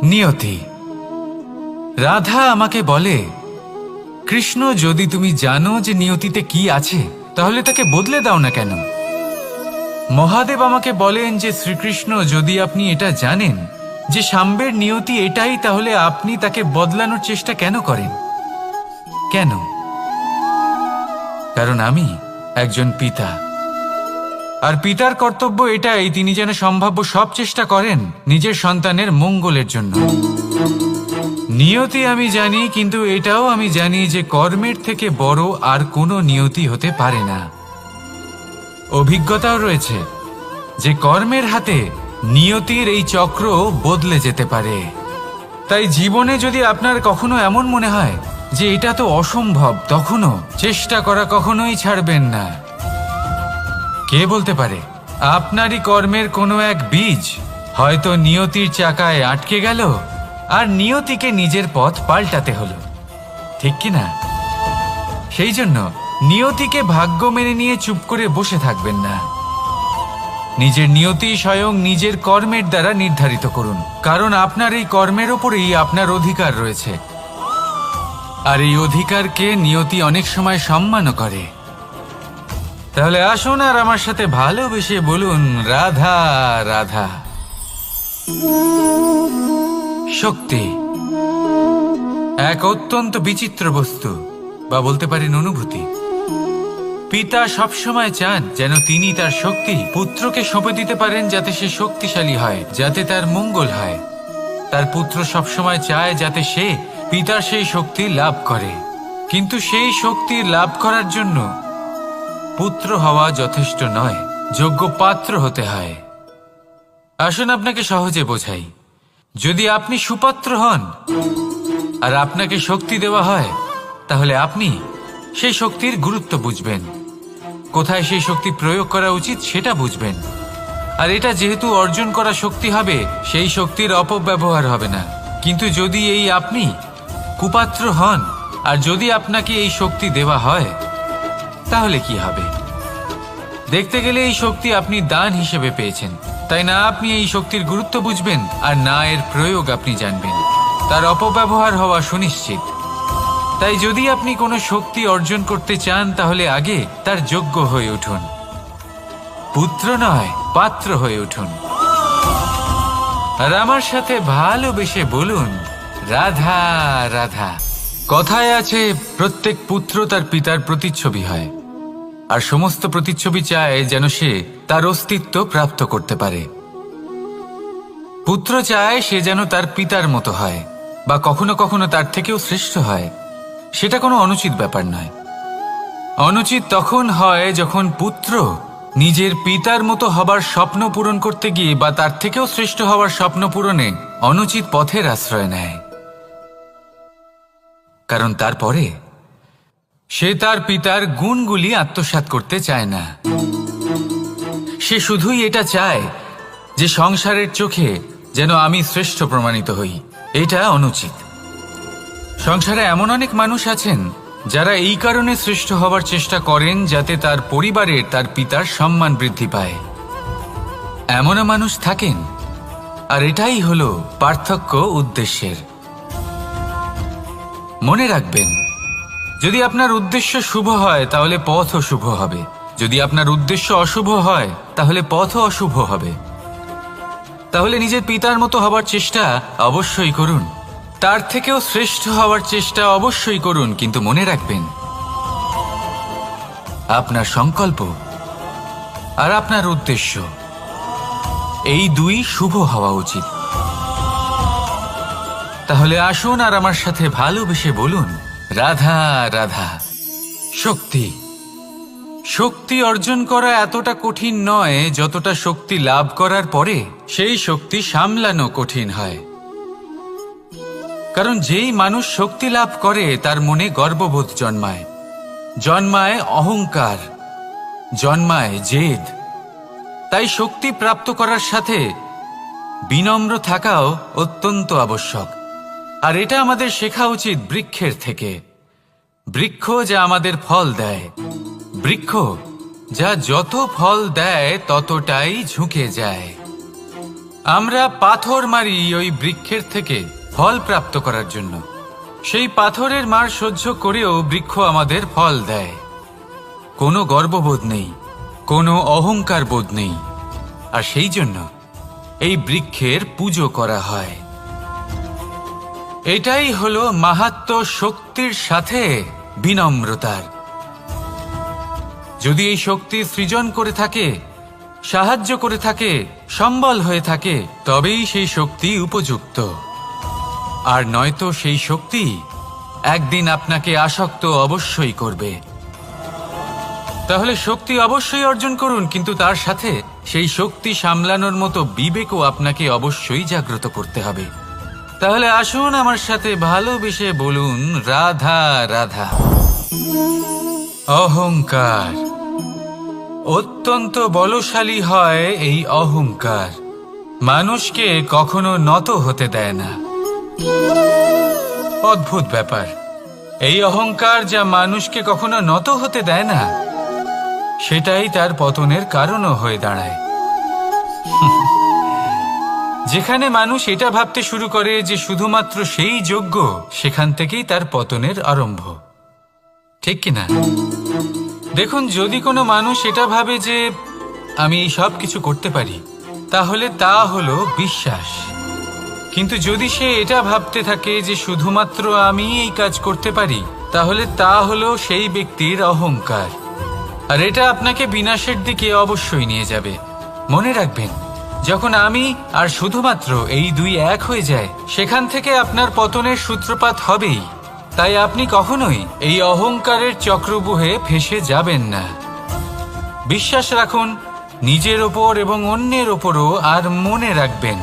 নিয়তি। রাধা আমাকে বলে, কৃষ্ণ, যদি তুমি জানো যে নিয়তিতে কি আছে তাহলে তাকে বদলে দাও না কেন? মহাদেব আমাকে বলেন যে শ্রীকৃষ্ণ, যদি আপনি এটা জানেন যে সাম্বের নিয়তি এটাই, তাহলে আপনি তাকে বদলানোর চেষ্টা কেন করেন? কেন? কারণ আমি একজন পিতা, আর পিতার কর্তব্য এটাই, তিনি যেন সম্ভাব্য সব চেষ্টা করেন নিজের সন্তানের মঙ্গলের জন্য। নিয়তি আমি জানি, কিন্তু এটাও আমি জানি যে কর্মের থেকে বড় আর কোনো নিয়তি হতে পারে না। অভিজ্ঞতাও রয়েছে যে কর্মের হাতে নিয়তির এই চক্র বদলে যেতে পারে। তাই জীবনে যদি আপনার কখনো এমন মনে হয় যে এটা তো অসম্ভব, তখনও চেষ্টা করা কখনোই ছাড়বেন না। কে বলতে পারে আপনারই কর্মের কোনো এক বীজ হয়তো নিয়তির চাকায় আটকে গেল আর নিয়তিকে নিজের পথ পাল্টাতে হলো, ঠিক কি না? সেই জন্য নিয়তিকে ভাগ্য মেনে নিয়ে চুপ করে বসে থাকবেন না। নিজের নিয়তি স্বয়ং নিজের কর্মের দ্বারা নির্ধারিত করুন, কারণ আপনার এই কর্মের ওপরেই আপনার অধিকার রয়েছে। আর এই অধিকারকে নিয়তি অনেক সময় সম্মানও করে। তাহলে আসুন আর আমার সাথে ভালোবেসে বলুন, রাধা রাধা। শক্তি এক অত্যন্ত বিচিত্র বস্তু, বা বলতে পারেন অনুভূতি। পিতা সবসময় চান যেন তিনি তার শক্তি পুত্রকে সঁপে দিতে পারেন, যাতে সে শক্তিশালী হয়, যাতে তার মঙ্গল হয়। তার পুত্র সবসময় চায় যাতে সে পিতার সেই শক্তি লাভ করে, কিন্তু সেই শক্তি লাভ করার জন্য পুত্র হওয়া যথেষ্ট নয়, যোগ্য পাত্র হতে হয়। আসুন আপনাকে সহজে বোঝাই। যদি আপনি সুপাত্র হন আর আপনাকে শক্তি দেওয়া হয়, তাহলে আপনি সেই শক্তির গুরুত্ব বুঝবেন, কোথায় সেই শক্তি প্রয়োগ করা উচিত সেটা বুঝবেন। আর এটা যেহেতু অর্জন করা শক্তি হবে, সেই শক্তির অপব্যবহার হবে না। কিন্তু যদি এই আপনি কুপাত্র হন আর যদি আপনাকে এই শক্তি দেওয়া হয়, তাহলে কি হবে? দেখতে গেলে এই শক্তি আপনি দান হিসেবে পেয়েছেন, তাই না আপনি এই শক্তির গুরুত্ব বুঝবেন আর না এর প্রয়োগ আপনি জানবেন। তার অপব্যবহার হওয়া সুনিশ্চিত। তাই যদি আপনি কোনো শক্তি অর্জন করতে চান, তাহলে আগে তার যোগ্য হয়ে উঠুন। পুত্র নয়, পাত্র হয়ে উঠুন। আর আমার সাথে ভালোবেসে বলুন, রাধা রাধা। কথায় আছে, প্রত্যেক পুত্র তার পিতার প্রতিচ্ছবি হয়, আর সমস্ত প্রতিচ্ছবি চায় যেন সে তার অস্তিত্ব প্রাপ্ত করতে পারে। পুত্র চায় সে যেন তার পিতার মতো হয়, বা কখনো কখনো তার থেকেও শ্রেষ্ঠ হয়। সেটা কোনো অনুচিত ব্যাপার নয়। অনুচিত তখন হয় যখন পুত্র নিজের পিতার মতো হবার স্বপ্ন পূরণ করতে গিয়ে বা তার থেকেও শ্রেষ্ঠ হওয়ার স্বপ্ন পূরণে অনুচিত পথের আশ্রয় নেয়। কারণ তারপরে সে তার পিতার গুণগুলি আত্মসাৎ করতে চায় না। সে শুধুই এটা চায় যে সংসারের চোখে যেন আমি শ্রেষ্ঠ প্রমাণিত হই। এটা অনুচিত। সংসারে এমন অনেক মানুষ আছেন যারা এই কারণে শ্রেষ্ঠ হবার চেষ্টা করেন যাতে তার পরিবারের তার পিতার সম্মান বৃদ্ধি পায়। এমনও মানুষ থাকেন, আর এটাই হলো পার্থক্য উদ্দেশ্যের। মনে রাখবেন, যদি আপনার উদ্দেশ্য শুভ হয় তাহলে পথও শুভ হবে, যদি আপনার উদ্দেশ্য অশুভ হয় তাহলে পথও অশুভ হবে। তাহলে নিজের পিতার মতো হবার চেষ্টা অবশ্যই করুন, তার থেকেও শ্রেষ্ঠ হওয়ার চেষ্টা অবশ্যই করুন, কিন্তু মনে রাখবেন আপনার সংকল্প আর আপনার উদ্দেশ্য এই দুই শুভ হওয়া উচিত। তাহলে আসুন আর আমার সাথে ভালোবেসে বলুন, রাধা রাধা। শক্তি শক্তি অর্জন করা এতটা কঠিন নয় যতটা শক্তি লাভ করার পরে সেই শক্তি সামলানো কঠিন হয়। কারণ যেই মানুষ শক্তি লাভ করে তার মনে গর্ববোধ জন্মায়, জন্মায় অহংকার, জন্মায় জেদ। তাই শক্তি প্রাপ্ত করার সাথে বিনম্র থাকাও অত্যন্ত আবশ্যক। আর এটা আমাদের শেখা উচিত বৃক্ষের থেকে। বৃক্ষ যা আমাদের ফল দেয়, বৃক্ষ যা যত ফল দেয় ততটাই ঝুঁকে যায়। আমরা পাথর মারি ওই বৃক্ষের থেকে ফল প্রাপ্ত করার জন্য। সেই পাথরের মার সহ্য করেও বৃক্ষ আমাদের ফল দেয়। কোনো গর্ববোধ নেই, কোনো অহংকার বোধ নেই, আর সেই জন্য এই বৃক্ষের পুজো করা হয়। এটাই হলো মাহাত্ম্য শক্তির সাথে বিনম্রতার। যদি এই শক্তি সৃজন করে থাকে, সাহায্য করে থাকে, সম্বল হয়ে থাকে, তবেই সেই শক্তি উপযুক্ত। আর নয়তো সেই শক্তি একদিন আপনাকে আসক্ত অবশ্যই করবে। তাহলে শক্তি অবশ্যই অর্জন করুন, কিন্তু তার সাথে সেই শক্তি সামলানোর মতো বিবেকও আপনাকে অবশ্যই জাগ্রত করতে হবে। তাহলে আসুন আমার সাথে ভালোবেসে বলুন, রাধা রাধা। অহংকার অত্যন্ত বলশালী হয়। এই অহংকার মানুষকে কখনো নত হতে দেয় না। অদ্ভুত ব্যাপার, এই অহংকার যা মানুষকে কখনো নত হতে দেয় না, সেটাই তার পতনের কারণও হয়ে দাঁড়ায়। যেখানে মানুষ এটা ভাবতে শুরু করে যে শুধুমাত্র সেই যোগ্য, সেখান থেকেই তার পতনের আরম্ভ। ঠিক কিনা? দেখুন, যদি কোনো মানুষ এটা ভাবে যে আমি এই সব কিছু করতে পারি, তাহলে তা হলো বিশ্বাস। কিন্তু যদি সে এটা ভাবতে থাকে যে শুধুমাত্র আমি এই কাজ করতে পারি, তাহলে তা হলো সেই ব্যক্তির অহংকার। আর এটা আপনাকে বিনাশের দিকে অবশ্যই নিয়ে যাবে। মনে রাখবেন, যখন আমি আর শুধুমাত্র এই দুই এক হয়ে যায়, সেখান থেকে আপনার পতনের সূত্রপাত হবেই। তাই আপনি কখনোই এই অহংকারের চক্রব্যূহে ফেঁসে যাবেন না। বিশ্বাস রাখুন নিজের ওপর এবং অন্যের ওপরও। আর মনে রাখবেন,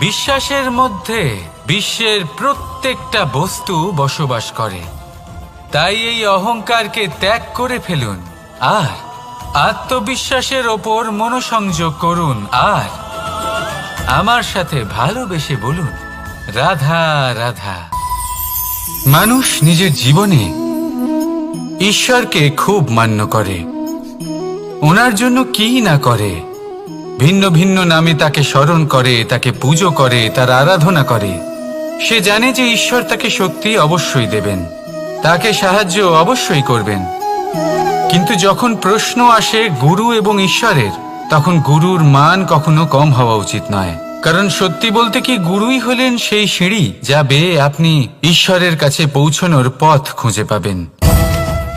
বিশ্বাসের মধ্যে বিশ্বের প্রত্যেকটা বস্তু বসবাস করে। তাই এই অহংকারকে ত্যাগ করে ফেলুন আর আত্মবিশ্বাসের ওপর মনোসংযোগ করুন। আর আমার সাথে ভালোবেসে বলুন, রাধা রাধা। মানুষ নিজের জীবনে ঈশ্বরকে খুব মান্য করে। ওনার জন্য কি না করে, ভিন্ন ভিন্ন নামে তাকে স্মরণ করে, তাকে পুজো করে, তার আরাধনা করে। সে জানে যে ঈশ্বর তাকে শক্তি অবশ্যই দেবেন, তাকে সাহায্য অবশ্যই করবেন। কিন্তু যখন প্রশ্ন আসে গুরু এবং ঈশ্বরের, তখন গুরুর মান কখনো কম হওয়া উচিত নয়। কারণ সত্যি বলতে কি, গুরুই হলেন সেই সিঁড়ি যা বেয়ে আপনি ঈশ্বরের কাছে পৌঁছানোর পথ খুঁজে পাবেন।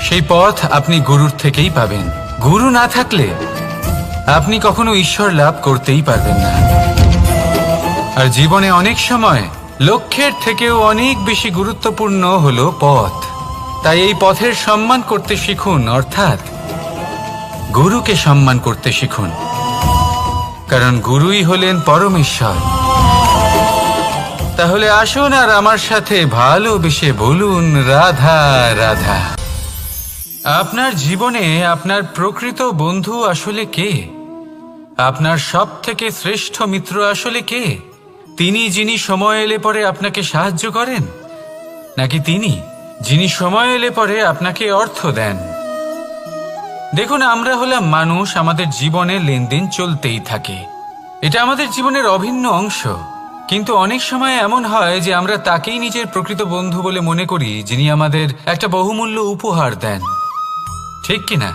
সেই পথ আপনি গুরুর থেকেই পাবেন। গুরু না থাকলে আপনি কখনো ঈশ্বর লাভ করতেই পারবেন না। আর জীবনে অনেক সময় লক্ষ্যের থেকেও অনেক বেশি গুরুত্বপূর্ণ হলো পথ। তাই এই পথের সম্মান করতে শিখুন, অর্থাৎ গুরুকে সম্মান করতে শিখুন। কারণ গুরুই হলেন পরমেশ্বর। তাহলে আসুন আর আমার সাথে ভালোবেসে বলুন, রাধা রাধা। আপনার জীবনে আপনার প্রকৃত বন্ধু আসলে কে? আপনার সব থেকে শ্রেষ্ঠ মিত্র আসলে কে? তিনি যিনি সময় এলে পরে আপনাকে সাহায্য করেন, নাকি তিনি যিনি সময় এলে পরে আপনাকে অর্থ দেন? দেখুন, আমরা হলাম মানুষ, আমাদের জীবনে লেনদেন চলতেই থাকে। এটা আমাদের জীবনের অভিন্ন অংশ। কিন্তু অনেক সময় এমন হয় যে আমরা তাকেই নিজের প্রকৃত বন্ধু বলে মনে করি, যিনি আমাদের একটা বহুমূল্য উপহার দেন। ঠিক কিনা?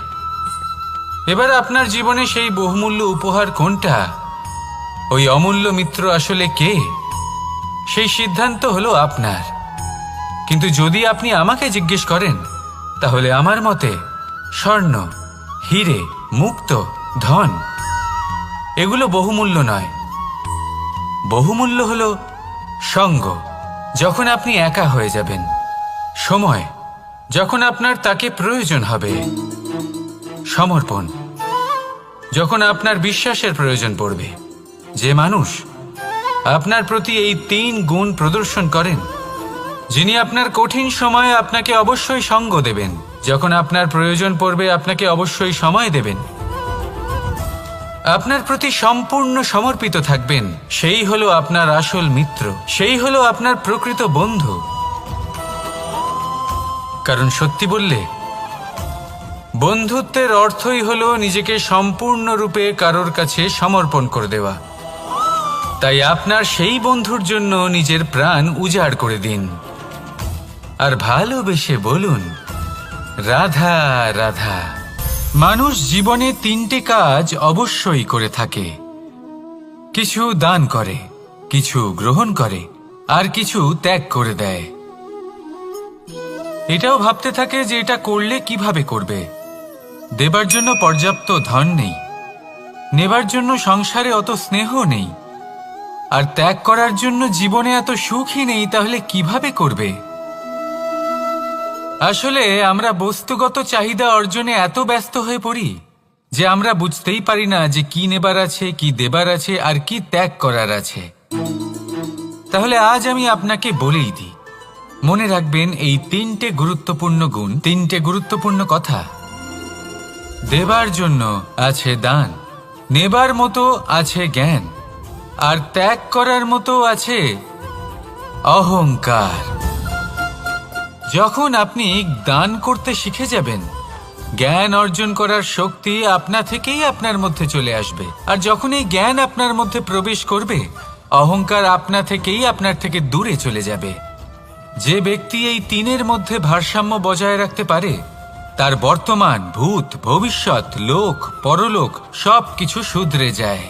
এবার আপনার জীবনে সেই বহুমূল্য উপহার কোনটা, ওই অমূল্য মিত্র আসলে কে, সেই সিদ্ধান্ত হলো আপনার। কিন্তু যদি আপনি আমাকে জিজ্ঞেস করেন, তাহলে আমার মতে স্বর্ণ, হিরে, মুক্ত, ধন এগুলো বহুমূল্য নয়। বহুমূল্য হলো সঙ্গ, যখন আপনি একা হয়ে যাবেন, সময়, যখন আপনার তাকে প্রয়োজন হবে, সমর্পণ, যখন আপনার বিশ্বাসের প্রয়োজন পড়বে। যে মানুষ আপনার প্রতি এই 3 গুণ প্রদর্শন করেন, যিনি আপনার কঠিন সময়ে আপনাকে অবশ্যই সঙ্গ দেবেন, যখন আপনার প্রয়োজন পড়বে আপনাকে অবশ্যই সময় দেবেন, আপনার প্রতি সম্পূর্ণ সমর্পিত থাকবেন, সেই হলো আপনার আসল মিত্র, সেই হলো আপনার প্রকৃত বন্ধু। কারণ সত্যি বললে, বন্ধুত্বের অর্থই হলো নিজেকে সম্পূর্ণরূপে কারোর কাছে সমর্পণ করে দেওয়া। তাই আপনার সেই বন্ধুর জন্য নিজের প্রাণ উজাড় করে দিন আর ভালোবেসে বলুন, রাধা রাধা। মানুষ জীবনে 3টে কাজ অবশ্যই করে থাকে। কিছু দান করে, কিছু গ্রহণ করে, আর কিছু ত্যাগ করে দেয়। এটাও ভাবতে থাকে যে এটা করলে কিভাবে করবে। দেবার জন্য পর্যাপ্ত ধন নেই, নেবার জন্য সংসারে অত স্নেহ নেই, আর ত্যাগ করার জন্য জীবনে এত সুখই নেই, তাহলে কিভাবে করবে? আসলে আমরা বস্তুগত চাহিদা অর্জনে এত ব্যস্ত হয়ে পড়ি যে আমরা বুঝতেই পারি না যে কি নেবার আছে, কি দেবার আছে, আর কি ত্যাগ করার আছে। তাহলে আজ আমি আপনাকে বলেই দিই, মনে রাখবেন এই 3টে গুরুত্বপূর্ণ গুণ, 3টে গুরুত্বপূর্ণ কথা। দেবার জন্য আছে দান, নেবার মতো আছে জ্ঞান, আর ত্যাগ করার মতো আছে অহংকার। যখন আপনি দান করতে শিখে যাবেন, জ্ঞান অর্জন করার শক্তি আপনা থেকেই আপনার মধ্যে চলে আসবে। আর যখন এই জ্ঞান আপনার মধ্যে প্রবেশ করবে, অহংকার আপনা থেকেই আপনার থেকে দূরে চলে যাবে। যে ব্যক্তি এই 3-এর মধ্যে ভারসাম্য বজায় রাখতে পারে, তার বর্তমান, ভূত, ভবিষ্যৎ, লোক, পরলোক সবকিছু শুধরে যায়।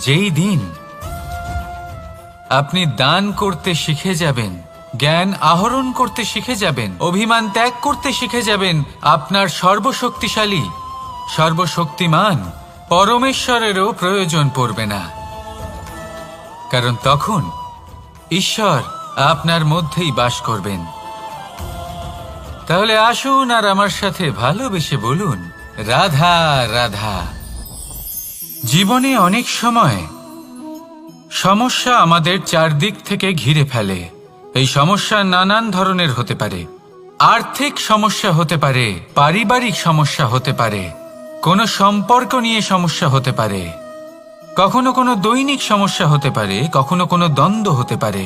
যেই দিন আপনি দান করতে শিখে যাবেন, জ্ঞান আহরণ করতে শিখে যাবেন, অভিমান ত্যাগ করতে শিখে যাবেন, আপনার সর্বশক্তিশালী, সর্বশক্তিমান পরমেশ্বরেরও প্রয়োজন পড়বে না। কারণ তখন ঈশ্বর আপনার মধ্যেই বাস করবেন। তাহলে আসুন আর আমার সাথে ভালোবেসে বলুন, রাধা রাধা। জীবনে অনেক সময় সমস্যা আমাদের চারদিক থেকে ঘিরে ফেলে। এই সমস্যা নানান ধরনের হতে পারে। আর্থিক সমস্যা হতে পারে, পারিবারিক সমস্যা হতে পারে, কোনো সম্পর্ক নিয়ে সমস্যা হতে পারে, কখনো কোনো দৈনিক সমস্যা হতে পারে, কখনো কোনো দ্বন্দ্ব হতে পারে,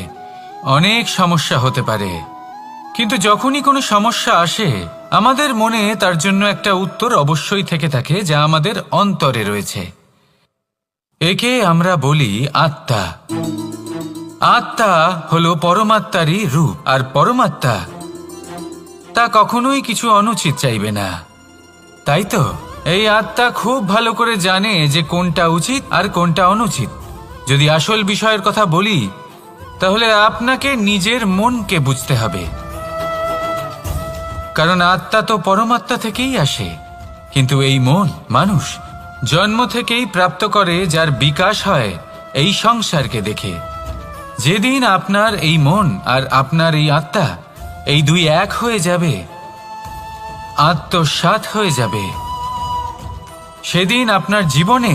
অনেক সমস্যা হতে পারে। কিন্তু যখনই কোনো সমস্যা আসে, আমাদের মনে তার জন্য একটা উত্তর অবশ্যই থেকে থাকে, যা আমাদের অন্তরে রয়েছে। একে আমরা বলি আত্মা। আত্মা হলো পরমাত্মারই রূপ, আর পরমাত্মা তা কখনোই কিছু অনুচিত চাইবে না, তাই তো? এই আত্মা খুব ভালো করে জানে যে কোনটা উচিত আর কোনটা অনুচিত। যদি আসল বিষয়ের কথা বলি, তাহলে আপনাকে নিজের মনকে বুঝতে হবে। কারণ আত্মা তো পরমাত্মা থেকেই আসে, কিন্তু এই মন মানুষ জন্ম থেকেই প্রাপ্ত করে, যার বিকাশ হয় এই সংসারকে দেখে। যেদিন আপনার এই মন আর আপনার এই আত্মা, এই দুই এক হয়ে যাবে, আত্মসাৎ হয়ে যাবে, সেদিন আপনার জীবনে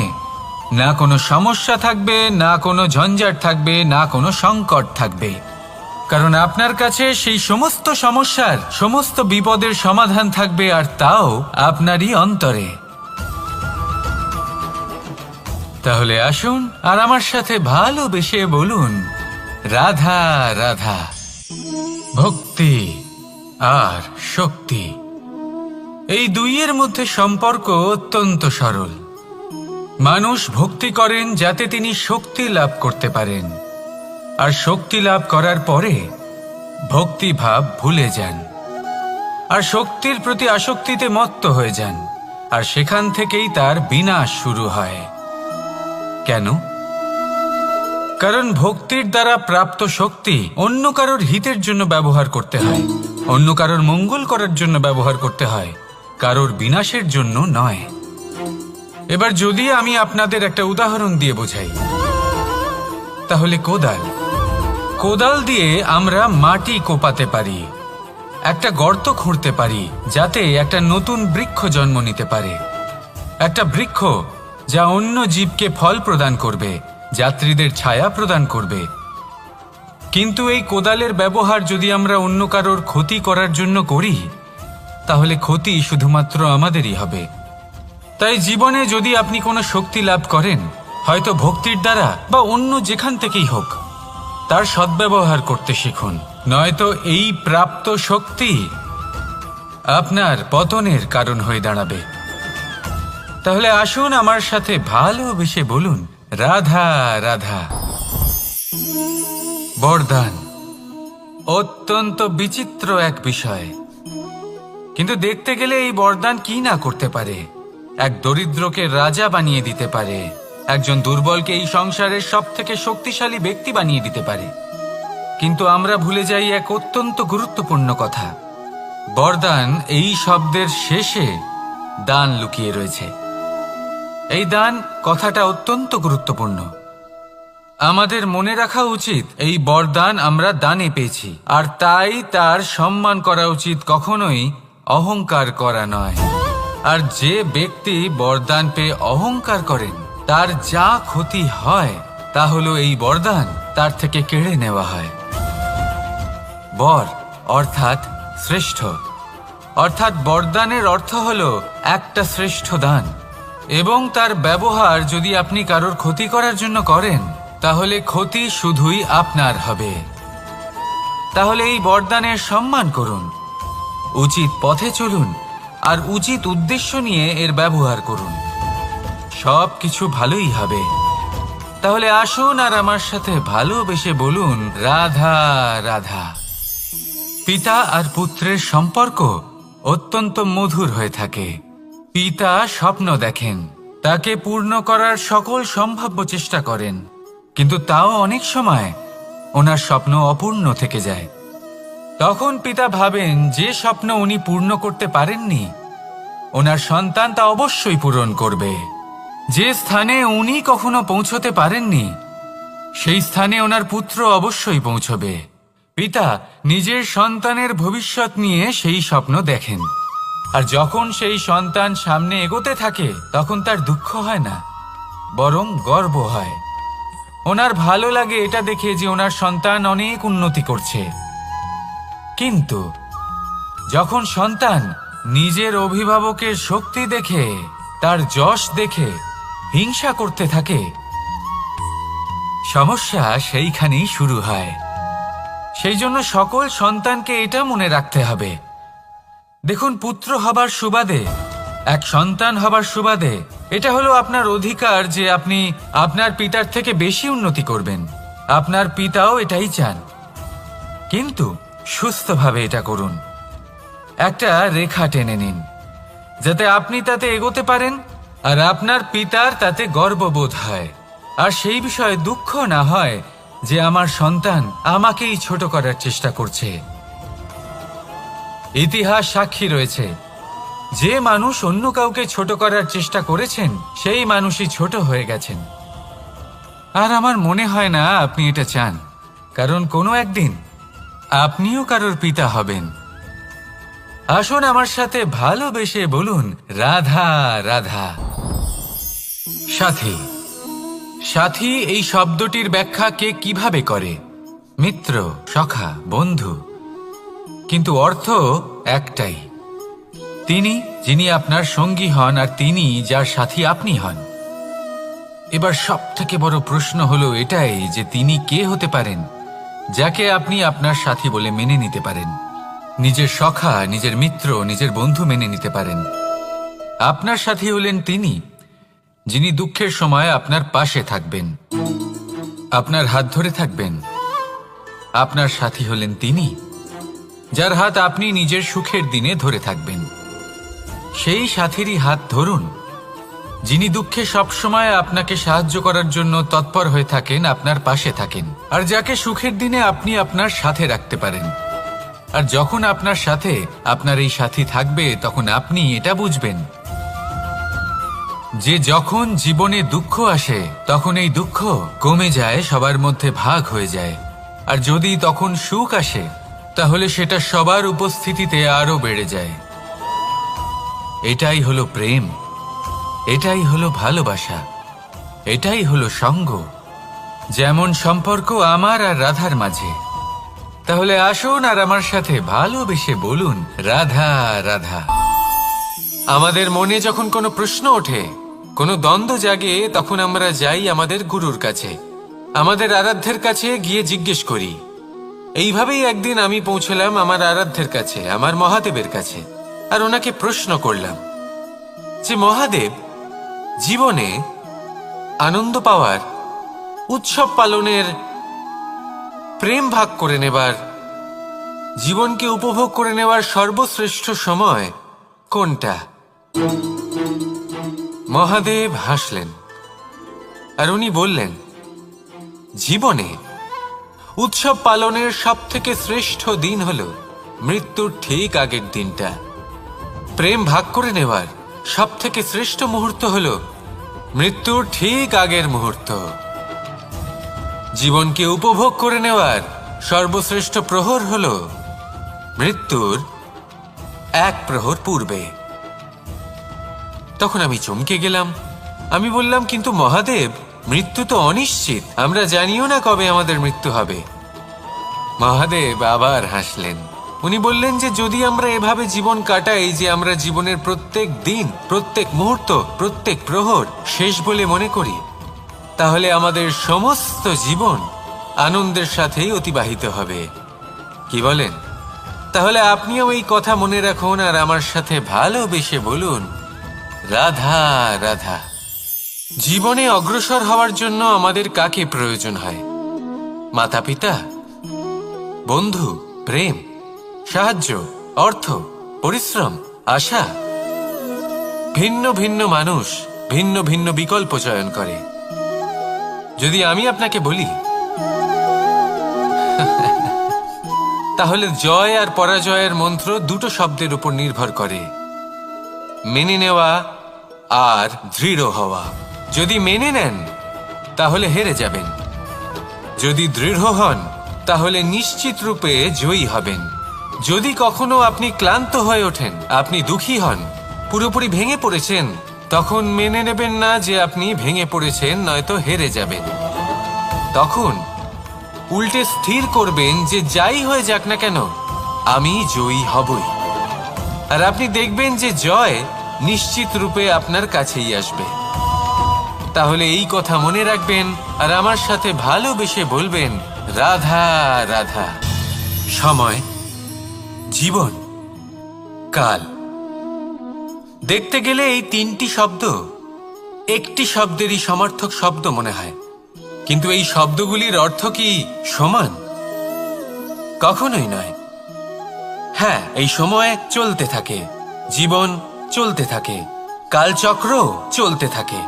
না কোনো সমস্যা থাকবে, না কোনো ঝঞ্ঝাট থাকবে, না কোনো সংকট থাকবে। কারণ আপনার কাছে সেই সমস্ত সমস্যার, সমস্ত বিপদের সমাধান থাকবে, আর তাও আপনারই অন্তরে। তাহলে আসুন আর আমার সাথে ভালোবেসে বলুন, রাধা রাধা। ভক্তি আর শক্তি, এই দুইয়ের মধ্যে সম্পর্ক অত্যন্ত সরল। মানুষ ভক্তি করেন যাতে তিনি শক্তি লাভ করতে পারেন, আর শক্তি লাভ করার পরে ভক্তিভাব ভুলে যান, আর শক্তির প্রতি আসক্তিতে মত্ত হয়ে যান, আর সেখান থেকেই তার বিনাশ শুরু হয়। কেন? কারণ ভক্তির দ্বারা প্রাপ্ত শক্তি অন্য কারোর হিতের জন্য ব্যবহার করতে হয়, অন্য কারোর মঙ্গল করার জন্য ব্যবহার করতে হয়, কারোর বিনাশের জন্য নয়। এবার যদি আমি আপনাদের একটা উদাহরণ দিয়ে বোঝাই, তাহলে কোদাল দিয়ে আমরা মাটি কোপাতে পারি, একটা গর্ত খুঁড়তে পারি, যাতে একটা নতুন বৃক্ষ জন্ম নিতে পারে। একটা বৃক্ষ যা অন্য জীবকে ফল প্রদান করবে, যাত্রীদের ছায়া প্রদান করবে। কিন্তু এই কোদালের ব্যবহার যদি আমরা অন্য কারোর ক্ষতি করার জন্য করি, তাহলে ক্ষতি শুধুমাত্র আমাদেরই হবে। তাই জীবনে যদি আপনি কোনো শক্তি লাভ করেন, হয়তো ভক্তির দ্বারা বা অন্য যেখান থেকেই হোক, তার সদ্ব্যবহার করতে শিখুন, নয়তো এই প্রাপ্ত শক্তি আপনার পতনের কারণ হয়ে দাঁড়াবে। তাহলে আসুন আমার সাথে ভালোবেসে বলুন, রাধা রাধা। বরদান অত্যন্ত বিচিত্র এক বিষয়, কিন্তু দেখতে গেলে এই বরদান কি না করতে পারে। এক দরিদ্রকে রাজা বানিয়ে দিতে পারে, একজন দুর্বলকে এই সংসারের সব থেকে শক্তিশালী ব্যক্তি বানিয়ে দিতে পারে। কিন্তু আমরা ভুলে যাই এক অত্যন্ত গুরুত্বপূর্ণ কথা। বরদান এই শব্দের শেষে দান লুকিয়ে রয়েছে। এই দান কথাটা অত্যন্ত গুরুত্বপূর্ণ। আমাদের মনে রাখা উচিত এই বরদান আমরা দানে পেয়েছি, আর তাই তার সম্মান করা উচিত, কখনোই অহংকার করা নয়। আর যে ব্যক্তি বরদান পেয়ে অহংকার করেন তার যা ক্ষতি হয় তা হলো এই বরদান তার থেকে কেড়ে নেওয়া হয়। বর অর্থাৎ শ্রেষ্ঠ, অর্থাৎ বরদানের অর্থ হলো একটা শ্রেষ্ঠ দান, এবং তার ব্যবহার যদি আপনি কারোর ক্ষতি করার জন্য করেন তাহলে ক্ষতি শুধুই আপনার হবে। তাহলে এই বরদানের সম্মান করুন, উচিত পথে চলুন, আর উচিত উদ্দেশ্য নিয়ে এর ব্যবহার করুন, সব কিছু ভালোই হবে। তাহলে আসুন আর আমার সাথে ভালোবেসে বলুন রাধা রাধা। পিতা আর পুত্রের সম্পর্ক অত্যন্ত মধুর হয়ে থাকে। পিতা স্বপ্ন দেখেন, তাকে পূর্ণ করার সকল সম্ভাব্য চেষ্টা করেন, কিন্তু তাও অনেক সময় ওনার স্বপ্ন অপূর্ণ থেকে যায়। তখন পিতা ভাবেন যে স্বপ্ন উনি পূর্ণ করতে পারেননি ওনার সন্তান তা অবশ্যই পূরণ করবে। যে স্থানে উনি কখনো পৌঁছতে পারেননি সেই স্থানে ওনার পুত্র অবশ্যই পৌঁছবে। পিতা নিজের সন্তানের ভবিষ্যৎ নিয়ে সেই স্বপ্ন দেখেন, আর যখন সেই সন্তান সামনে এগোতে থাকে তখন তার দুঃখ হয় না, বরং গর্ব হয়। ওনার ভালো লাগে এটা দেখে যে ওনার সন্তান অনেক উন্নতি করছে। কিন্তু যখন সন্তান নিজের অভিভাবকের শক্তি দেখে, তার যশ দেখে হিংসা করতে থাকে, সমস্যা সেইখানেই শুরু হয়। সেই জন্য সকল সন্তানকে এটা মনে রাখতে হবে, দেখুন, পুত্র হবার সুবাদে, এক সন্তান হবার সুবাদে এটা হলো আপনার অধিকার যে আপনি আপনার পিতার থেকে বেশি উন্নতি করবেন। আপনার পিতাও এটাই চান, কিন্তু সুস্থভাবে এটা করুন। একটা রেখা টেনে নিন যাতে আপনি তাতে এগোতে পারেন আর আপনার পিতার তাতে গর্ববোধ হয়, আর সেই বিষয়ে দুঃখ না হয় যে আমার সন্তান আমাকেই ছোট করার চেষ্টা করছে। ইতিহাস সাক্ষী রয়েছে, যে মানুষ অন্য কাউকে ছোট করার চেষ্টা করেছেন সেই মানুষই ছোট হয়ে গেছেন। আর আমার মনে হয় না আপনি এটা চান, কারণ কোনো একদিন আপনিও কারোর পিতা হবেন। আসুন আমার সাথে ভালোবেসে বলুন রাধা রাধা। সাথী, সাথী এই শব্দটির ব্যাখ্যা কে কিভাবে করে? মিত্র, সখা, বন্ধু, কিন্তু অর্থ একটাই। তিনি যিনি আপনার সঙ্গী হন আর তিনি যার সাথী আপনি হন। এবার সব থেকে বড় প্রশ্ন হলো এটাই যে তিনি কে হতে পারেন যাকে আপনি আপনার সাথী বলে মেনে নিতে পারেন, নিজের সখা, নিজের মিত্র, নিজের বন্ধু মেনে নিতে পারেন। আপনার সাথী হলেন তিনি যিনি দুঃখের সময় আপনার পাশে থাকবেন, আপনার হাত ধরে থাকবেন। আপনার সাথী হলেন তিনি যার হাত আপনি নিজের সুখের দিনে ধরে থাকবেন। সেই সাথীরই হাত ধরুন যিনি দুঃখে সবসময় আপনাকে সাহায্য করার জন্য তৎপর হয়ে থাকেন, আপনার পাশে থাকেন, আর যাকে সুখের দিনে আপনি আপনার সাথে রাখতে পারেন। আর যখন আপনার সাথে আপনার এই সাথী থাকবে তখন আপনি এটা বুঝবেন যে যখন জীবনে দুঃখ আসে তখন এই দুঃখ কমে যায়, সবার মধ্যে ভাগ হয়ে যায়। আর যদি তখন সুখ আসে তাহলে সেটা সবার উপস্থিতিতে আরো বেড়ে যায়। এটাই হলো প্রেম, এটাই হলো ভালোবাসা, এটাই হলো সঙ্গ, যেমন সম্পর্ক আমার আর রাধার মাঝে। তাহলে আসুন আর আমার সাথে ভালোবেসে বলুন রাধা রাধা। আমাদের মনে যখন কোনো প্রশ্ন ওঠে, কোনো দ্বন্দ্ব জাগে, তখন আমরা যাই আমাদের গুরুর কাছে, আমাদের আরাধ্যের কাছে গিয়ে জিজ্ঞেস করি। এইভাবেই একদিন আমি পৌঁছলাম আমার আরাধ্যের কাছে, আমার মহাদেবের কাছে, আর ওনাকে প্রশ্ন করলাম যে মহাদেব, জীবনে আনন্দ পাওয়ার, উৎসব পালনের, প্রেম ভাগ করে নেবার, জীবনকে উপভোগ করে নেওয়ার সর্বশ্রেষ্ঠ সময় কোনটা? মহাদেব হাসলেন আর উনি বললেন, জীবনে উৎসব পালনের সব থেকে শ্রেষ্ঠ দিন হল মৃত্যুর ঠিক আগের দিনটা। প্রেম ভাগ করে নেওয়ার সব থেকে শ্রেষ্ঠ মুহূর্ত হল মৃত্যুর ঠিক আগের মুহূর্ত। জীবনকে উপভোগ করে নেওয়ার সর্বশ্রেষ্ঠ প্রহর হল মৃত্যুর এক প্রহর পূর্বে। তখন আমি চমকে গেলাম। আমি বললাম, কিন্তু মহাদেব, মৃত্যু তো অনিশ্চিত, আমরা জানিও না কবে আমাদের মৃত্যু হবে। মহাদেব আবার হাসলেন। উনি বললেন যে যদি আমরা এভাবে জীবন কাটাই যে আমরা জীবনের প্রত্যেক দিন, প্রত্যেক মুহূর্ত, প্রত্যেক প্রহর শেষ বলে মনে করি, তাহলে আমাদের সমস্ত জীবন আনন্দের সাথেই অতিবাহিত হবে। কি বলেন? তাহলে আপনিও এই কথা মনে রাখুন আর আমার সাথে ভালোবেসে বলুন, রাধা রাধা। জীবনে অগ্রসর হওয়ার জন্য আমাদের কাকে প্রয়োজন হয়? মাতা পিতা, বন্ধু, প্রেম, সাহায্য, অর্থ, পরিশ্রম, আশা। ভিন্ন ভিন্ন মানুষ ভিন্ন ভিন্ন বিকল্প চয়ন করে। যদি আমি আপনাকে বলি, তাহলে জয় আর পরাজয়ের মন্ত্র দুটো শব্দের উপর নির্ভর করে, মেনে নেওয়া আর দৃঢ় হওয়া। যদি মেনে নেন তাহলে হেরে যাবেন, যদি দৃঢ় হন তাহলে নিশ্চিত রূপে জয়ী হবেন। যদি কখনো আপনি ক্লান্ত হয়ে ওঠেন, আপনি দুঃখী হন, পুরোপুরি ভেঙে পড়েছেন, তখন মেনে নেবেন না যে আপনি ভেঙে পড়েছেন, নয়তো হেরে যাবেন। তখন উল্টে স্থির করবেন যে যাই হয়ে যাক না কেন, আমি জয়ী হবই। আর আপনি দেখবেন যে জয় নিশ্চিত রূপে আপনার কাছেই আসবে। তাহলে এই কথা মনে রাখবেন আর আমার সাথে ভালোবেসে বলবেন, রাধা রাধা। সময়, জীবন, কাল। দেখতে গেলে এই তিনটি শব্দ একটি শব্দেরই সমার্থক শব্দ মনে হয়, কিন্তু এই শব্দগুলির অর্থ কি সমান? কখনোই নয়। হ্যাঁ, এই সময় চলতে থাকে, জীবন চলতে থাকে, কালচক্র চলতে থাকে।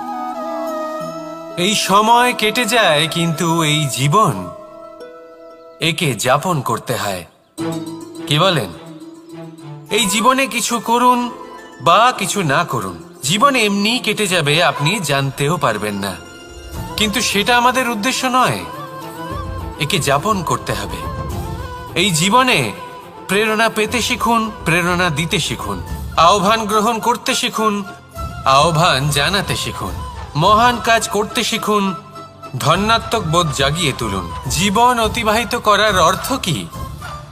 এই সময় কেটে যায়, কিন্তু এই জীবন, একে যাপন করতে হয়। কি বলেন? এই জীবনে কিছু করুন বা কিছু না করুন, জীবন এমনি কেটে যাবে, আপনি জানতেও পারবেন না। কিন্তু সেটা আমাদের উদ্দেশ্য নয়, একে যাপন করতে হবে। এই জীবনে প্রেরণা পেতে শিখুন, প্রেরণা দিতে শিখুন, আহ্বান গ্রহণ করতে শিখুন, আহ্বান জানাতে শিখুন, মহান কাজ করতে শিখুন, ধন্যাত্মক বোধ জাগিয়ে তুলুন। জীবন অতিবাহিত করার অর্থ কি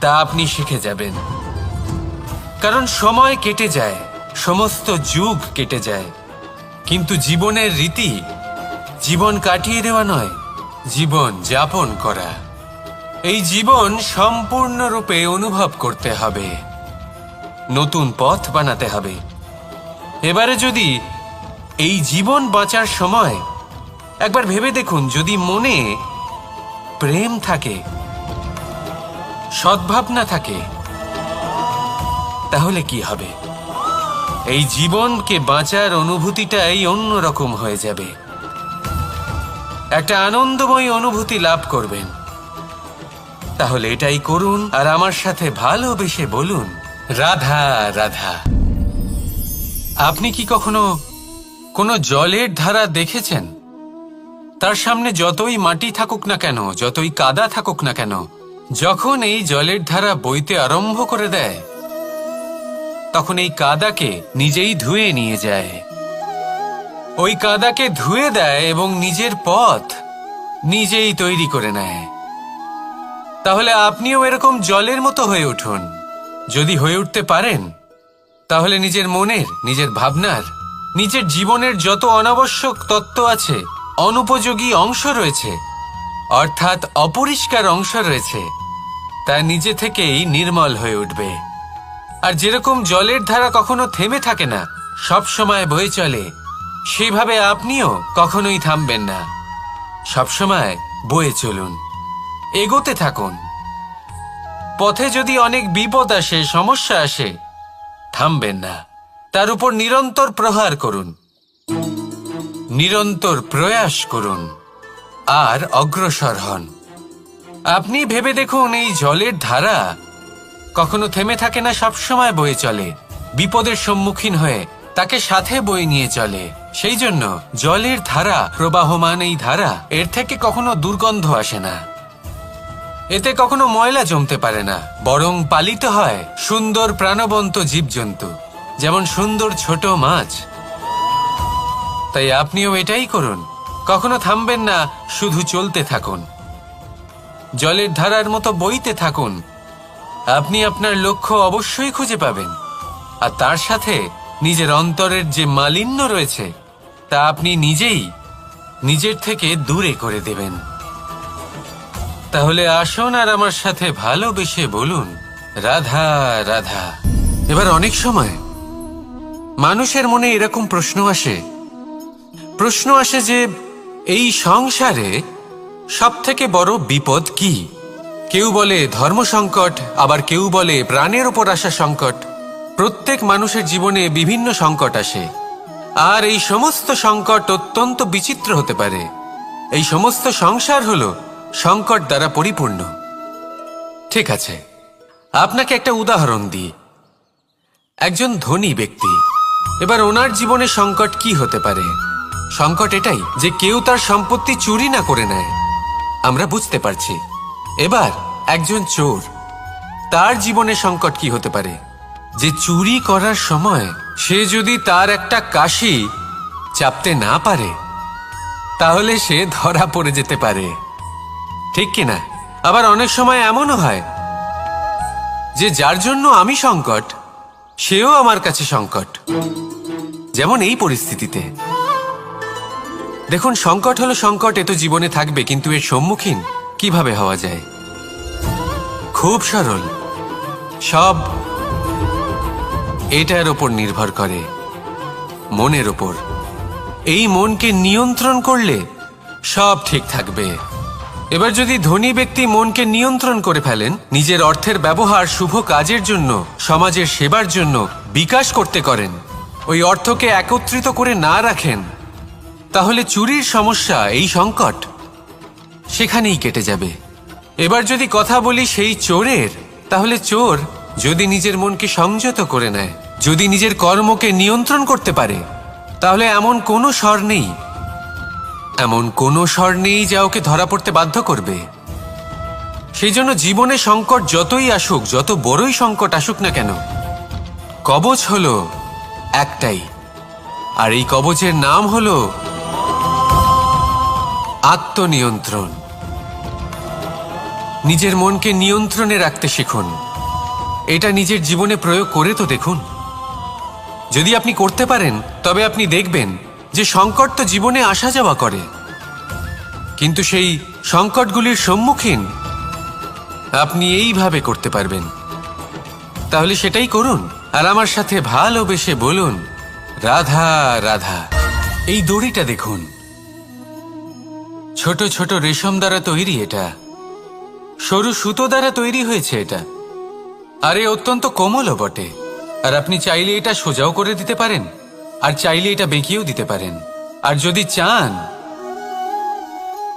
তা আপনি শিখে যাবেন। কারণ সময় কেটে যায়, সমস্ত যুগ কেটে যায়, কিন্তু জীবনের রীতি জীবন কাটিয়ে দেওয়া নয়, জীবন যাপন করা। এই জীবন সম্পূর্ণরূপে অনুভব করতে হবে, নতুন পথ বানাতে হবে। এবারে যদি এই জীবন বাঁচার সময় একবার ভেবে দেখুন, যদি মনে প্রেম থাকে, সদ্ভাবনা থাকে, তাহলে কি হবে? এই জীবনকে বাঁচার অনুভূতিটাই অন্যরকম হয়ে যাবে, একটা আনন্দময় অনুভূতি লাভ করবেন। তাহলে এটাই করুন আর আমার সাথে ভালোবেসে বলুন, রাধা রাধা। আপনি কি কখনো কোনো জলের ধারা দেখেছেন? তার সামনে যতই মাটি থাকুক না কেন, যতই কাদা থাকুক না কেন, যখন এই জলের ধারা বইতে আরম্ভ করে দেয়, তখন এই কাদাকে নিজেই ধুয়ে নিয়ে যায়। ওই কাদাকে ধুয়ে দেয় এবং নিজের পথ নিজেই তৈরি করে নেয়। তাহলে আপনিও এরকম জলের মতো হয়ে উঠুন। যদি হয়ে উঠতে পারেন, তাহলে নিজের মনের, নিজের ভাবনার, নিজের জীবনের যত অনাবশ্যক তত্ত্ব আছে, অনুপযোগী অংশ রয়েছে, অর্থাৎ অপরিষ্কার অংশ রয়েছে, তা নিজে থেকেই নির্মল হয়ে উঠবে। আর যেরকম জলের ধারা কখনো থেমে থাকে না, সব সময় বয়ে চলে, সেইভাবে আপনিও কখনোই থামবেন না। সবসময় বয়ে চলুন, এগোতে থাকুন। পথে যদি অনেক বিপদ আসে, সমস্যা আসে, থামবেন না, তার উপর নিরন্তর প্রহার করুন, নিরন্তর প্রয়াস করুন আর অগ্রসর হন। আপনি ভেবে দেখুন, এই জলের ধারা কখনো থেমে থাকে না, সবসময় বয়ে চলে। বিপদের সম্মুখীন হয়ে তাকে সাথে বয়ে নিয়ে চলে। সেই জন্য জলের ধারা, প্রবাহমান এই ধারা, এর থেকে কখনো দুর্গন্ধ আসে না, এতে কখনো ময়লা জমতে পারে না, বরং পালিত হয় সুন্দর প্রাণবন্ত জীবজন্তু, যেমন সুন্দর ছোট মাছ। তাই আপনিও এটাই করুন, কখনো থামবেন না, শুধু চলতে থাকুন, জলের ধারার মতো বইতে থাকুন। আপনি আপনার লক্ষ্য অবশ্যই খুঁজে পাবেন, আর তার সাথে নিজের অন্তরের যে মালিন্য রয়েছে তা আপনি নিজেই নিজের থেকে দূরে করে দেবেন। তাহলে আসুন আর আমার সাথে ভালোবেসে বলুন, রাধা রাধা। এবার অনেক সময় মানুষের মনে এরকম প্রশ্ন আসে যে এই সংসারে সবথেকে বড় বিপদ কি? কেউ বলে ধর্ম সংকট, আবার কেউ বলে প্রাণের ওপর আসা সংকট। প্রত্যেক মানুষের জীবনে বিভিন্ন সংকট আসে, আর এই সমস্ত সংকট অত্যন্ত বিচিত্র হতে পারে। এই সমস্ত সংসার হলো সংকট দ্বারা পরিপূর্ণ। ঠিক আছে, আপনাকে একটা উদাহরণ দিই। একজন ধনী ব্যক্তি, এবার ওনার জীবনে সংকট কি হতে পারে? সংকট এটাই যে কেউ তার সম্পত্তি চুরি না করে নেয়, আমরা বুঝতে পারছি। এবার একজন চোর, তার জীবনে সংকট কি হতে পারে? যে চুরি করার সময় সে যদি তার একটা কাশি চাপতে না পারে, তাহলে সে ধরা পড়ে যেতে পারে, ঠিক কিনা? আবার অনেক সময় এমনও হয় যে যার জন্য আমি সংকট, সেও আমার কাছে সংকট। যেমন এই পরিস্থিতিতে দেখুন, সংকট হলো সংকট, এ তো জীবনে থাকবে, কিন্তু এর সম্মুখীন কিভাবে হওয়া যায়? খুব সরল, সব এটার ওপর নির্ভর করে, মনের ওপর। এই মনকে নিয়ন্ত্রণ করলে সব ঠিক থাকবে। এবার যদি ধনী ব্যক্তি মনকে নিয়ন্ত্রণ করে ফেলেন, নিজের অর্থের ব্যবহার শুভ কাজের জন্য, সমাজের সেবার জন্য বিকাশ করতে করেন, ওই অর্থকে একত্রিত করে না রাখেন, তাহলে চুরির সমস্যা, এই সংকট সেখানেই কেটে যাবে। এবার যদি কথা বলি সেই চোরের, তাহলে চোর যদি নিজের মনকে সংযত করে নেয়, যদি নিজের কর্মকে নিয়ন্ত্রণ করতে পারে, তাহলে এমন কোনো স্বর নেই যা ওকে ধরা পড়তে বাধ্য করবে। সেই জন্য জীবনে সংকট যতই আসুক, যত বড়ই সংকট আসুক না কেন, কবচ হলো একটাই, আর এই কবচের নাম হলো আত্মনিয়ন্ত্রণ। নিজের মনকে নিয়ন্ত্রণে রাখতে শিখুন। এটা নিজের জীবনে প্রয়োগ করে তো দেখুন। যদি আপনি করতে পারেন, তবে আপনি দেখবেন যে সংকট তো জীবনে আসা যাওয়া করে, কিন্তু সেই সংকটগুলির সম্মুখীন আপনি এইভাবে করতে পারবেন। তাহলে সেটাই করুন, আর আমার সাথে ভালোবেসে বলুন, রাধা রাধা। এই দড়িটা দেখুন, ছোট ছোট রেশম দ্বারা তৈরি, এটা সরু সুতো দ্বারা তৈরি হয়েছে এটা, আর এ অত্যন্ত কোমলও বটে। আর আপনি চাইলে এটা সোজাও করে দিতে পারেন, আর চাইলে এটা বেঁকিয়েও দিতে পারেন, আর যদি চান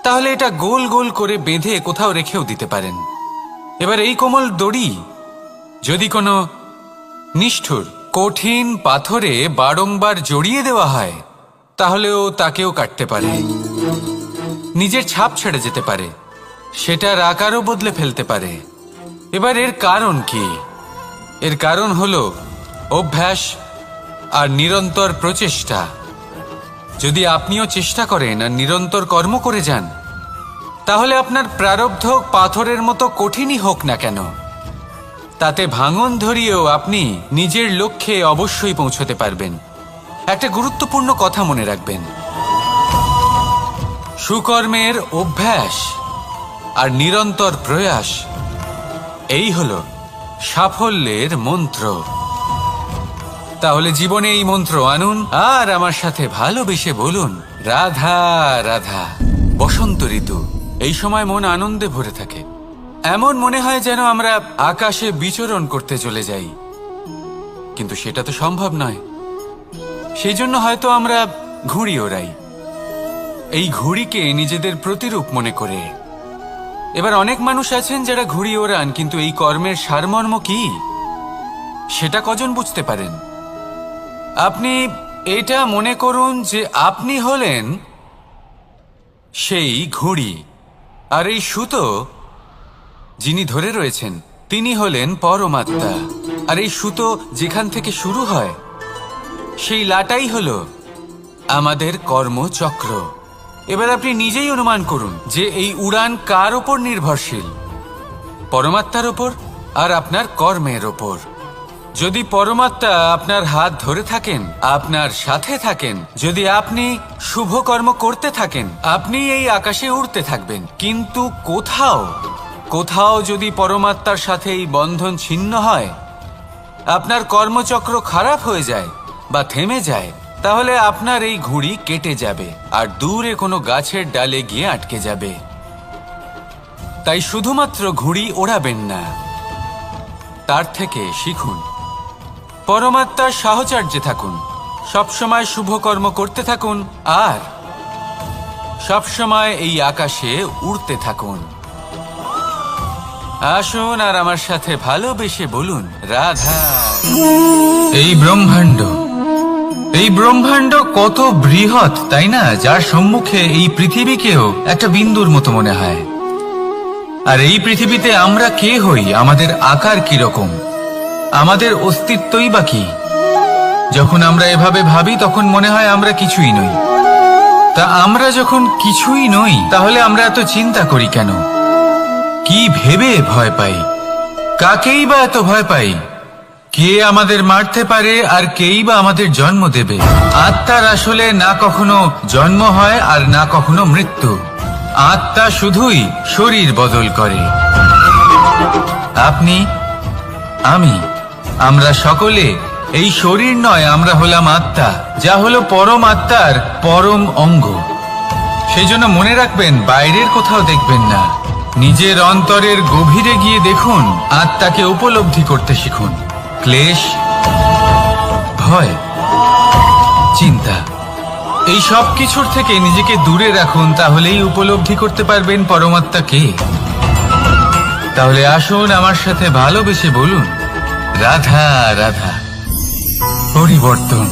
তাহলে এটা গোল গোল করে বেঁধে কোথাও রেখেও দিতে পারেন। এবার এই কোমল দড়ি যদি কোনো নিষ্ঠুর কঠিন পাথরে বারংবার জড়িয়ে দেওয়া হয়, তাহলেও তাকেও কাটতে পারে, নিজের ছাপ ছেড়ে যেতে পারে, সেটার আকারও বদলে ফেলতে পারে। এবার এর কারণ কি? এর কারণ হলো অভ্যাস আর নিরন্তর প্রচেষ্টা। যদি আপনিও চেষ্টা করেন আর নিরন্তর কর্ম করে যান, তাহলে আপনার প্রারব্ধ পাথরের মতো কঠিনই হোক না কেন, তাতে ভাঙন ধরিয়েও আপনি নিজের লক্ষ্যে অবশ্যই পৌঁছতে পারবেন। একটা গুরুত্বপূর্ণ কথা মনে রাখবেন, সুকর্মের অভ্যাস আর নিরন্তর প্রয়াস, এই হলো সাফল্যের মন্ত্র। তাহলে জীবনে এই মন্ত্র আনুন আর আমার সাথে ভালোবেসে বলুন, রাধা রাধা। বসন্ত ঋতু, এই সময় মন আনন্দে ভরে থাকে। এমন মনে হয় যেন আমরা আকাশে বিচরণ করতে চলে যাই, কিন্তু সেটা তো সম্ভব নয়। সেই জন্য হয়তো আমরা ঘুড়ি ওড়াই, এই ঘুড়িকে নিজেদের প্রতিরূপ মনে করে। এবার অনেক মানুষ আছেন যারা ঘুড়ি ওড়ান, কিন্তু এই কর্মের সারমর্ম কি সেটা কজন বুঝতে পারেন? আপনি এটা মনে করুন যে আপনি হলেন সেই ঘুড়ি, আর এই সুতো যিনি ধরে রয়েছেন তিনি হলেন পরমাত্মা। আর এই সুতো যেখান থেকে শুরু হয় সেই লাটাই হলো আমাদের কর্মচক্র। এবার আপনি নিজেই অনুমান করুন যে এই উড়ান কার ওপর নির্ভরশীল, পরমাত্মার ওপর আর আপনার কর্মের ওপর। যদি পরমাত্মা আপনার হাত ধরে থাকেন, আপনার সাথে থাকেন, যদি আপনি শুভ কর্ম করতে থাকেন, আপনি এই আকাশে উড়তে থাকবেন। কিন্তু কোথাও কোথাও যদি পরমাত্মার সাথে এই বন্ধন ছিন্ন হয়, আপনার কর্মচক্র খারাপ হয়ে যায় বা থেমে যায়, তাহলে আপনার এই ঘুড়ি কেটে যাবে আর দূরে কোনো গাছের ডালে গিয়ে আটকে যাবে। তাই শুধুমাত্র ঘুড়ি ওড়াবেন না, তার থেকে শিখুন, পরমাত্মার সাহচর্যে থাকুন, সবসময় শুভ কর্ম করতে থাকুন আর সবসময় এই আকাশে উড়তে থাকুন। আসুন আর আমার সাথে ভালোবেসে বলুন, রাধা। এই ব্রহ্মাণ্ড কত বৃহৎ, তাই না? যার সম্মুখে এই পৃথিবীকেও একটা বিন্দুর মতো মনে হয়। আর এই পৃথিবীতে আমরা কে হই, আমাদের আকার কিরকম, আমাদের অস্তিত্বই বা কি? যখন আমরা এভাবে ভাবি তখন মনে হয় আমরা কিছুই নই। তা আমরা যখন কিছুই নই, তাহলে আমরা এত চিন্তা করি কেন? কি ভেবে ভয় পাই? কাকেই বা এত ভয় পাই? কে আমাদের মারতে পারে আর কেই বা আমাদের জন্ম দেবে? আত্মার আসলে না কখনো জন্ম হয় আর না কখনো মৃত্যু। আত্মা শুধুই শরীর বদল করে। আপনি, আমি, আমরা সকলে এই শরীর নয়, আমরা হলাম আত্মা, যা হলো পরম আত্মার পরম অঙ্গ। সেই জন্য মনে রাখবেন, বাইরের কোথাও দেখবেন না, নিজের অন্তরের গভীরে গিয়ে দেখুন, আত্মাকে উপলব্ধি করতে শিখুন। ক্লেশ, ভয়, চিন্তা, এই সব কিছুর থেকে নিজেকে দূরে রাখুন, তাহলেই উপলব্ধি করতে পারবেন পরমাত্মাকে। তাহলে আসুন আমার সাথে ভালোবেসে বলুন, রাধা রাধা। পরিবর্তন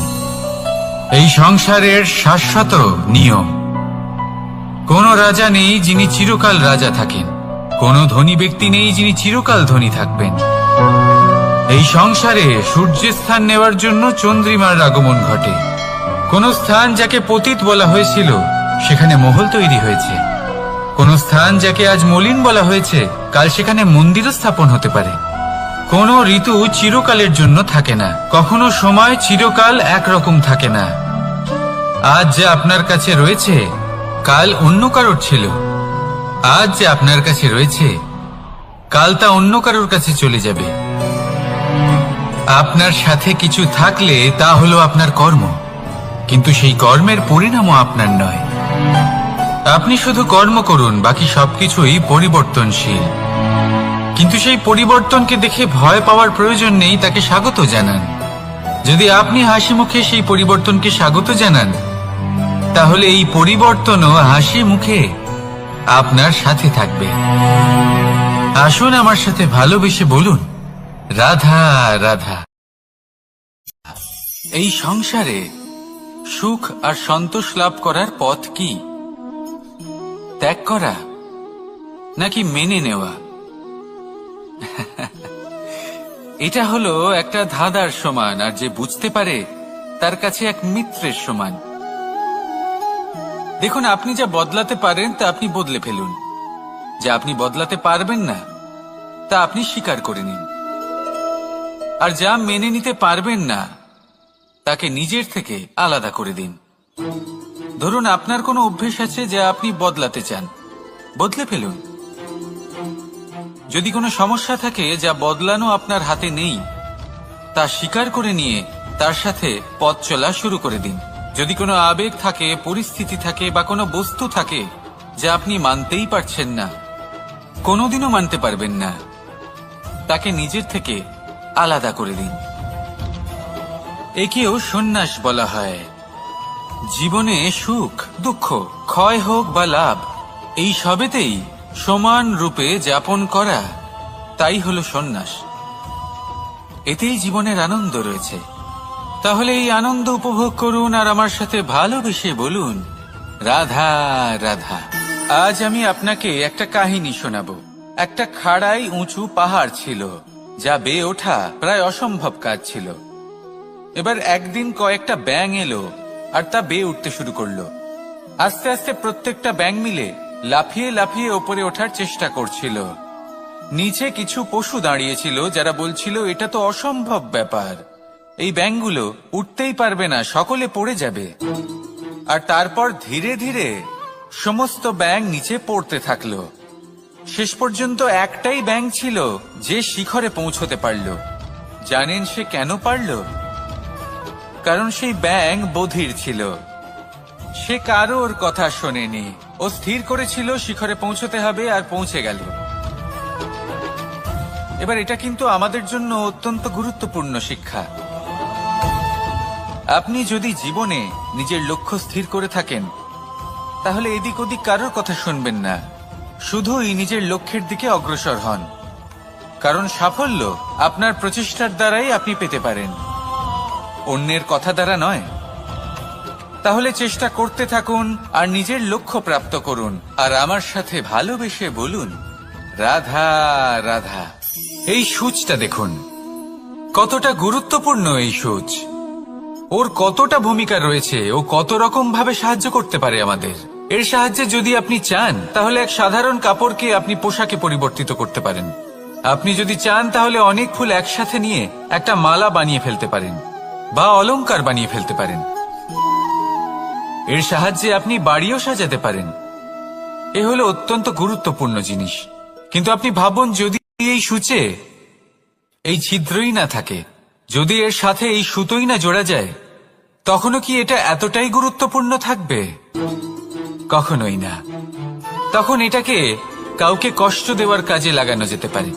এই সংসারের শাশ্বত নিয়ম। কোন রাজা নেই যিনি চিরকাল রাজা থাকেন, কোন ধনী ব্যক্তি নেই যিনি চিরকাল ধনী থাকবেন। এই সংসারে সূর্যের স্থান নেওয়ার জন্য চন্দ্রিমার আগমন ঘটে। কোন স্থান যাকে পতিত বলা হয়েছিল সেখানে মহল তৈরি হয়েছে। কোন স্থান যাকে আজ মলিন বলা হয়েছে কাল সেখানে মন্দিরও স্থাপন হতে পারে। কোন ঋতু চিরকালের জন্য থাকে না, কখনো সময় চিরকাল একরকম থাকে না। আজ যে আপনার কাছে রয়েছে কাল অন্য কারোর ছিল, আজ যে আপনার কাছে রয়েছে কাল তা অন্য কারোর কাছে চলে যাবে। আপনার সাথে কিছু থাকলে তা হলো আপনার কর্ম, কিন্তু সেই কর্মের পরিণামও আপনার নয়। আপনি শুধু কর্ম করুন, বাকি সবকিছুই পরিবর্তনশীল। কিন্তু সেই পরিবর্তনকে দেখে ভয় পাওয়ার প্রয়োজন নেই, তাকে স্বাগত জানান। যদি আপনি হাসি মুখে সেই পরিবর্তনকে স্বাগত জানান, তাহলে এই পরিবর্তনও হাসি মুখে আপনার সাথে থাকবে। আসুন আমার সাথে ভালোবেসে বলুন, রাধা রাধা। এই সংসারে সুখ আর সন্তোষ লাভ করার পথ কি? ত্যাগ করা নাকি মেনে নেওয়া? এটা হলো একটা ধাঁধার সমান, আর যে বুঝতে পারে তার কাছে এক মিত্রের সমান। দেখুন, আপনি যা বদলাতে পারেন তা আপনি বদলে ফেলুন, যা আপনি বদলাতে পারবেন না তা আপনি স্বীকার করে নিন, আর যা মেনে নিতে পারবেন না তাকে নিজের থেকে আলাদা করে দিন। ধরুন, আপনার কোনো অভ্যেস আছে যা আপনি বদলাতে চান, বদলে ফেলুন। যদি কোনো সমস্যা থাকে যা বদলানো আপনার হাতে নেই, তা স্বীকার করে নিয়ে তার সাথে পথ চলা শুরু করে দিন। যদি কোনো আবেগ থাকে, পরিস্থিতি থাকে বা কোনো বস্তু থাকে যা আপনি মানতেই পারছেন না, কোনোদিনও মানতে পারবেন না, তাকে নিজের থেকে আলাদা করে দিন। একেও সন্ন্যাস বলা হয়। জীবনে সুখ দুঃখ, ক্ষয় হোক বা লাভ, এই সবেতেই সমান রূপে যাপন করা, তাই হলো সন্ন্যাস। এতেই জীবনের আনন্দ রয়েছে। তাহলে এই আনন্দ উপভোগ করুন আর আমার সাথে ভালোবেসে বলুন, রাধা রাধা। আজ আমি আপনাকে একটা কাহিনী শোনাবো। একটা খাড়াই উঁচু পাহাড় ছিল, যা বেয়ে ওঠা প্রায় অসম্ভব কাজ ছিল। এবার একদিন কয়েকটা ব্যাঙ এলো আর তা বেয়ে উঠতে শুরু করলো। আস্তে আস্তে প্রত্যেকটা ব্যাঙ মিলে লাফিয়ে লাফিয়ে ওপরে ওঠার চেষ্টা করছিল। নিচে কিছু পশু দাঁড়িয়েছিল যারা বলছিল, এটা তো অসম্ভব ব্যাপার, এই ব্যাঙগুলো উঠতেই পারবে না, সকলে পড়ে যাবে। আর তারপর ধীরে ধীরে সমস্ত ব্যাঙ নিচে পড়তে থাকলো। শেষ পর্যন্ত একটাই ব্যাঙ ছিল যে শিখরে পৌঁছতে পারল। জানেন সে কেন পারল? কারণ সেই ব্যাঙ বধির ছিল। সে কারোর কথা শোনেনি। ও স্থির করেছিল শিখরে পৌঁছতে হবে আর পৌঁছে গেল। এবার এটা কিন্তু আমাদের জন্য অত্যন্ত গুরুত্বপূর্ণ শিক্ষা। আপনি যদি জীবনে নিজের লক্ষ্য স্থির করে থাকেন, তাহলে এদিক ওদিক কারোর কথা শুনবেন না, শুধুই নিজের লক্ষ্যের দিকে অগ্রসর হন। কারণ সাফল্য আপনার প্রচেষ্টার দ্বারাই আপনি পেতে পারেন, অন্যের কথা দ্বারা নয়। তাহলে চেষ্টা করতে থাকুন আর নিজের লক্ষ্য প্রাপ্ত করুন। আর আমার সাথে ভালোবেসে বলুন, রাধা রাধা। এই সূচটা দেখুন, কতটা গুরুত্বপূর্ণ এই সূচ। ওর কতটা ভূমিকা রয়েছে, ও কত রকম ভাবে সাহায্য করতে পারে আমাদের। এর সাহায্যে যদি আপনি চান, তাহলে এক সাধারণ কাপড়কে আপনি পোশাকে পরিবর্তিত করতে পারেন। আপনি যদি চান, তাহলে অনেক ফুল একসাথে নিয়ে একটা মালা বানিয়ে ফেলতে পারেন বা অলংকার বানিয়ে ফেলতে পারেন। এর সাহায্যে আপনি বাড়িও সাজাতে পারেন। এ হলো অত্যন্ত গুরুত্বপূর্ণ জিনিস। কিন্তু আপনি ভাবুন, যদি এই সূচে এই ছিদ্রই না থাকে, যদি এর সাথে এই সুতোই না জোড়া যায়, তখনও কি এটা এতটাই গুরুত্বপূর্ণ থাকবে? কখনোই না। তখন এটাকে কাউকে কষ্ট দেওয়ার কাজে লাগানো যেতে পারে।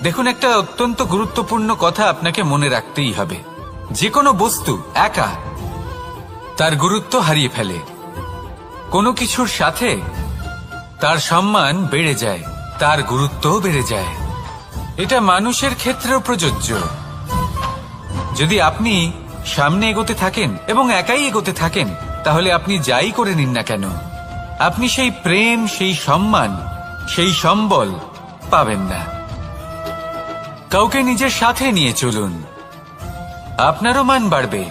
দেখুন, একটা অত্যন্ত গুরুত্বপূর্ণ কথা আপনাকে মনে রাখতেই হবে। যে কোনো বস্তু একা তার গুরুত্ব হারিয়ে ফেলে, কোনো কিছুর সাথে তার সম্মান বেড়ে যায়, তার গুরুত্বও বেড়ে যায়। এটা মানুষের ক্ষেত্রেও প্রযোজ্য। যদি আপনি সামনে এগোতে থাকেন এবং একাই এগোতে থাকেন, তাহলে আপনি যাই করে নিন না কেন, আপনি সেই প্রেম, সেই সম্মান, সেই সম্বল পাবেন না। কাউকে নিজের সাথে নিয়ে চলুন, আপনারও মান বাড়বে।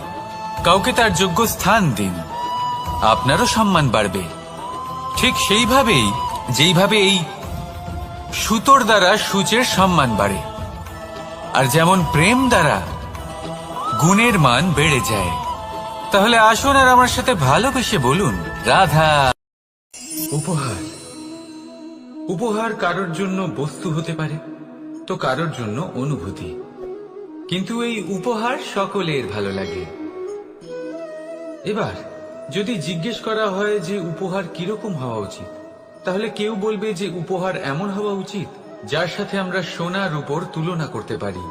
কাউকে তার যোগ্য স্থান দিন, আপনারও সম্মান বাড়বে। ঠিক সেইভাবেই যেইভাবে এই সুতোর দ্বারা সূচের সম্মান বাড়ে, আর যেমন প্রেম দ্বারা গুণের মান বেড়ে যায়। তাহলে আসুন আর আমার সাথে ভালোবেসে বলুন, রাধা। উপহার। উপহার কারোর জন্য বস্তু হতে পারে, তো কারোর জন্য অনুভূতি। কিন্তু এই উপহার সকলের ভালো লাগে। এবার যদি জিজ্ঞেস করা হয় যে উপহার কিরকম হওয়া উচিত, তাহলে কেউ বলবে যে উপহার এমন হওয়া উচিত যার সাথে আমরা সোনা রূপোর তুলনা করতে পারি।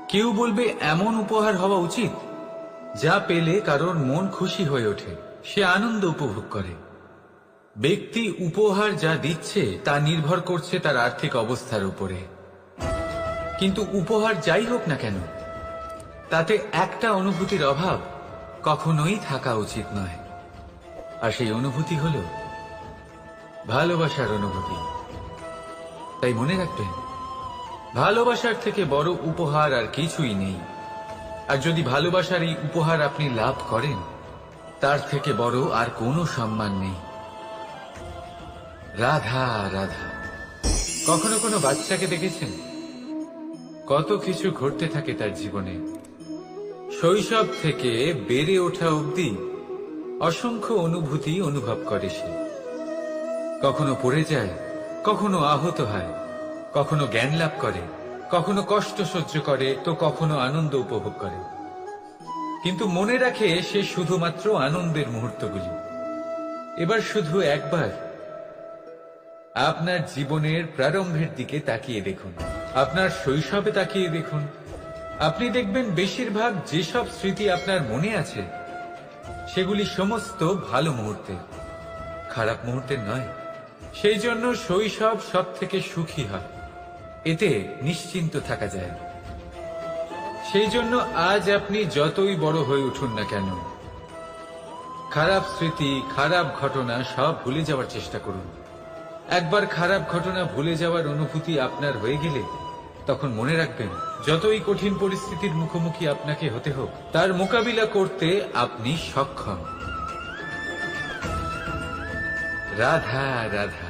কেউ বলবে এমন উপহার হওয়া উচিত যা পেলে কারোর মন খুশি হয়ে ওঠে, সে আনন্দ উপভোগ করে। ব্যক্তি উপহার যা দিচ্ছে তা নির্ভর করছে তার আর্থিক অবস্থার উপরে। কিন্তু উপহার যাই হোক না কেন, তাতে একটা অনুভূতির অভাব কখনোই থাকা উচিত নয়। আর সেই অনুভূতি হলো ভালোবাসার অনুভূতি। তাই মনে রাখবেন, ভালোবাসার থেকে বড় উপহার আর কিছুই নেই। আর যদি ভালোবাসার এই উপহার আপনি লাভ করেন, তার থেকে বড় আর কোনো সম্মান নেই। রাধা রাধা। কখনো কোনো বাচ্চাকে দেখেছেন? কত কিছু ঘটতে থাকে তার জীবনে। শৈশব থেকে বেড়ে ওঠা অবধি অসংখ্য অনুভূতি অনুভব করে সে। কখনো পড়ে যায়, কখনো আহত হয়, কখনো জ্ঞান লাভ করে, কখনো কষ্ট সহ্য করে তো কখনো আনন্দ উপভোগ করে, কিন্তু মনে রাখে সে শুধুমাত্র আনন্দের মুহূর্তগুলি। এবার শুধু একবার আপনার জীবনের প্রারম্ভের দিকে তাকিয়ে দেখুন, আপনার শৈশবে তাকিয়ে দেখুন। আপনি দেখবেন বেশিরভাগ যেসব স্মৃতি আপনার মনে আছে সেগুলি সমস্ত ভালো মুহূর্তের, খারাপ মুহূর্তের নয়। সেই জন্য শৈশব সব থেকে সুখী হয়, এতে নিশ্চিন্ত থাকা যায়। সেই জন্য আজ আপনি যতই বড় হয়ে উঠুন না কেন, খারাপ স্মৃতি, খারাপ ঘটনা সব ভুলে যাওয়ার চেষ্টা করুন। একবার খারাপ ঘটনা ভুলে যাওয়ার অনুভূতি আপনার হয়ে গেলে তখন মনে রাখবেন, যতই কঠিন পরিস্থিতির মুখোমুখি আপনাকে হতে হোক, তার মোকাবিলা করতে আপনি সক্ষম। রাধা রাধা।